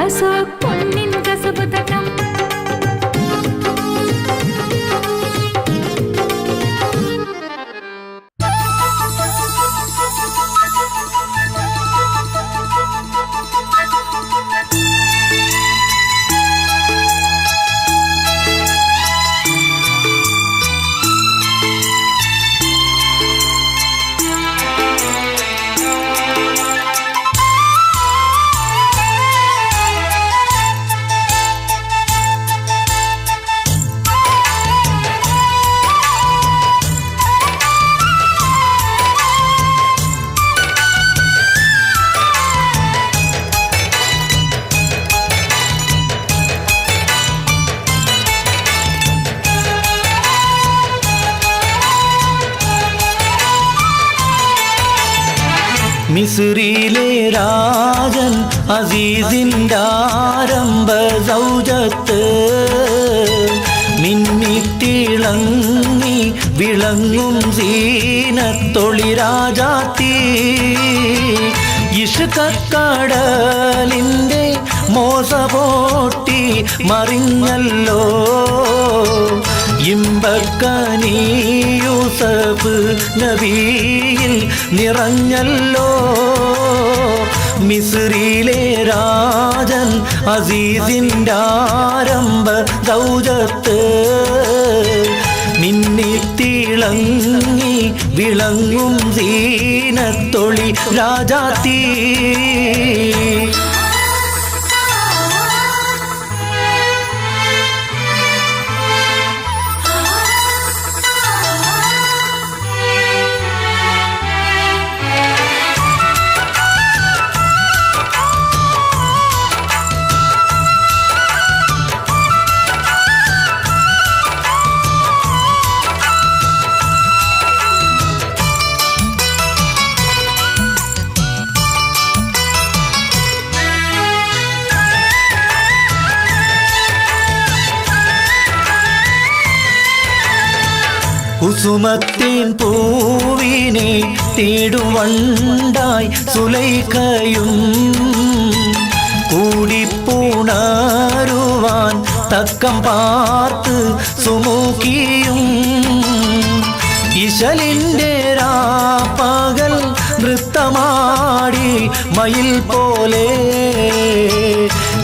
കസോ പൊന്നിൻ Khasab തട്ടം മിസ്രിയിലെ രാജൻ അസീസിൻ്റെ ആരംഭ സൗജത്ത് മിന്നിത്തിളങ്ങി വിളങ്ങും സീനത്തൊളി രാജാത്തി ഇഷ്കക്കടലിൻ്റെ മോസപോട്ടി മറിഞ്ഞല്ലോ ഇമ്പക്കനി യൂസഫ് നബിയിൽ നിറഞ്ഞല്ലോ മിസ്രിയിലെ രാജൻ അസീസിൻ്റെ ആരംഭ ദൗജത്ത് മിന്നിത്തിളങ്ങി വിളങ്ങും സീനത്തൊളി രാജാത്തി കുസുമത്തിൻ പൂവിനെ തേടുവണ്ടായി സുലൈഖയും കൂടിപ്പുണരുവാൻ തക്കം പാർത്ത് സുമുഖിയും ഇശലിൻ്റെ രാപ്പകൽ നൃത്തമാടി മയിൽ പോലെ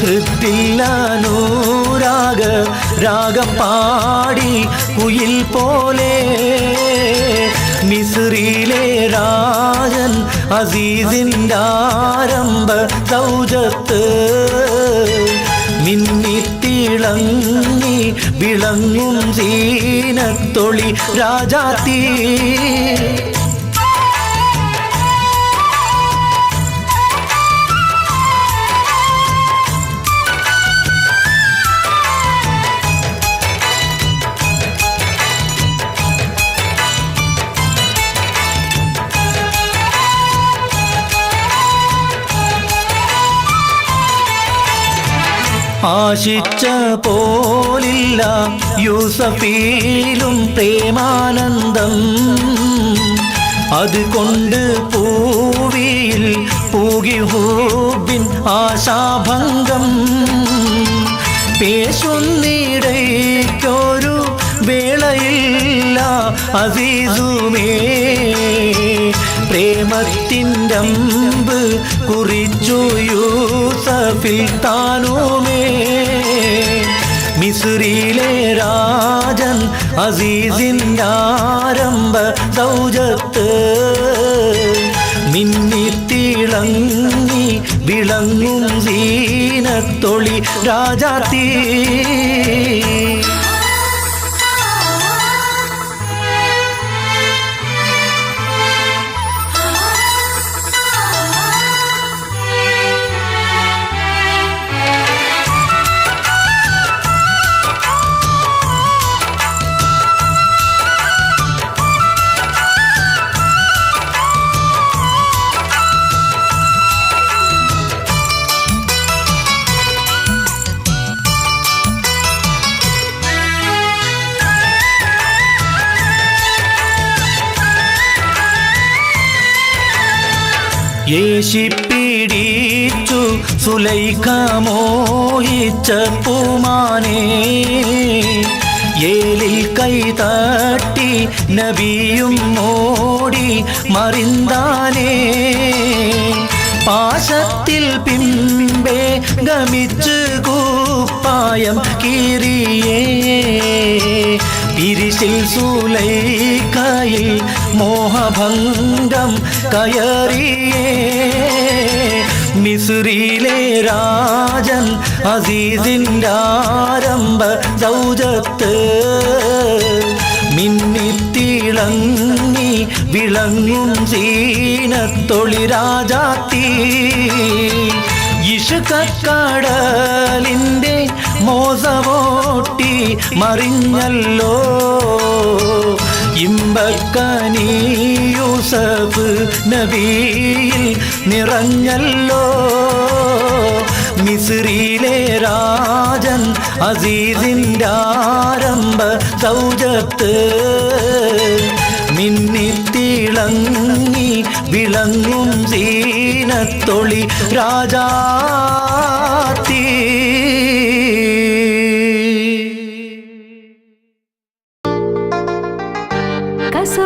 ഹൃത്തില്ലനൂരാഗ രാഗം പാടി കുയിൽ പോലെ മിസ്രിയിലെ രാജൻ അസീസിൻ്റെ ആരംഭ സൗജത്ത് മിന്നിത്തിളങ്ങി വിളങ്ങും സീനത്തൊളി രാജാത്തി ആശിച്ച പോലില്ല യൂസഫിലും പ്രേമാനന്ദം അതുകൊണ്ട് പൂവിയിൽ പൂകി ഹൂബിൻ ആശാഭംഗം പേശുന്നിടയ്ക്കൊരു വേളയില്ല അസീസുമേ പ്രേമത്തിൻ്റെ അമ്പ് കുറിച്ചു യൂസഫിൽ താനുമേ മിസ്രിയിലെ രാജൻ അസീസിൻ്റെ ആരംഭ സൗജത്ത് മിന്നിത്തിളങ്ങി വിളങ്ങും സീനത്തൊളി രാജാത്തി യേശിപ്പിടിച്ചു സുലൈഖ മോഹിച്ച പൂമാനേ ഏലിൽ കൈ തട്ടി നബിയും ഓടി മറിന്താനേ പാശത്തിൽ പിമ്പേ ഗമിച്ച് കുപ്പായം കീറിയേ പിരിശിൽ സുലൈഖയിൽ മോഹഭംഗം കയറിയേ മിസ്രിയിലെ രാജൻ അസീസിൻ്റെ ആരംഭ സൗജത്ത് മിന്നിത്തിളങ്ങി വിളങ്ങും സീനത്തൊളി രാജാത്തി ഇഷ്കക്കടലിൻ്റെ മോസവോട്ടി മറിഞ്ഞല്ലോ ഇമ്പക്കനി യൂസഫ് നബിയിൽ നിറഞ്ഞല്ലോ മിസ്രിയിലെ രാജൻ അസീസിൻ്റെ ആരംഭ സൗജത്ത് മിന്നിത്തിളങ്ങി വിളങ്ങും സീനത്തൊളി രാജാത്തി കസ